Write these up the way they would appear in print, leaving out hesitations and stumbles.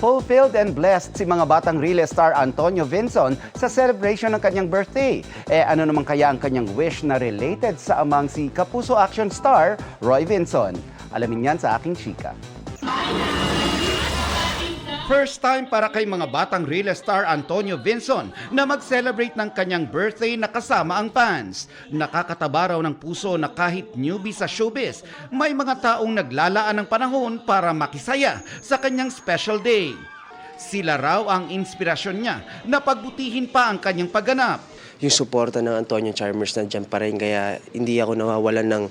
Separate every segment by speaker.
Speaker 1: Fulfilled and blessed si mga batang Relay star Antonio Vinson sa celebration ng kanyang birthday. Ano naman kaya ang kanyang wish na related sa amang si Kapuso action star Roy Vinson? Alamin yan sa aking chika. First time para kay mga batang Relay star Antonio Vinson na mag-celebrate ng kanyang birthday na kasama ang fans. Nakakataba raw ng puso na kahit newbie sa showbiz, may mga taong naglalaan ng panahon para makisaya sa kanyang special day. Sila raw ang inspirasyon niya na pagbutihin pa ang kanyang pagganap.
Speaker 2: Yung suporta ng Antonio Charmers nandiyan pa rin, kaya hindi ako nawawalan ng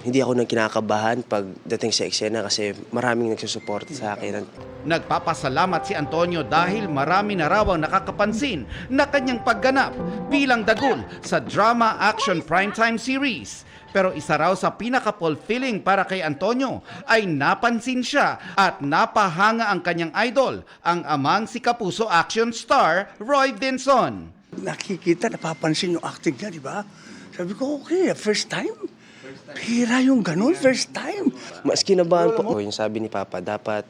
Speaker 2: hindi ako nang kinakabahan pagdating sa eksena kasi maraming nagsusuporta sa akin.
Speaker 1: Nagpapasalamat si Antonio dahil marami na raw ang nakakapansin na kanyang pagganap bilang dagul sa drama action primetime series. Pero isa raw sa pinaka-fulfilling para kay Antonio ay napansin siya at napahanga ang kanyang idol, ang amang si Kapuso action star Roy Vinson.
Speaker 3: Nakikita, napapansin yung acting niya, di ba? Sabi ko, okay, first time? Pira yung ganun, first time.
Speaker 2: Mas kinabahan po yung sabi ni Papa, dapat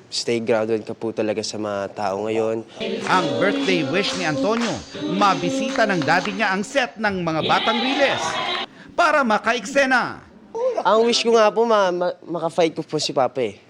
Speaker 2: stay grounded ka po talaga sa mga tao ngayon.
Speaker 1: Ang birthday wish ni Antonio, mabisita ng daddy niya ang set ng mga batang Riles para makaiksena.
Speaker 2: Ang wish ko nga po, maka-fight ko po si Papa eh.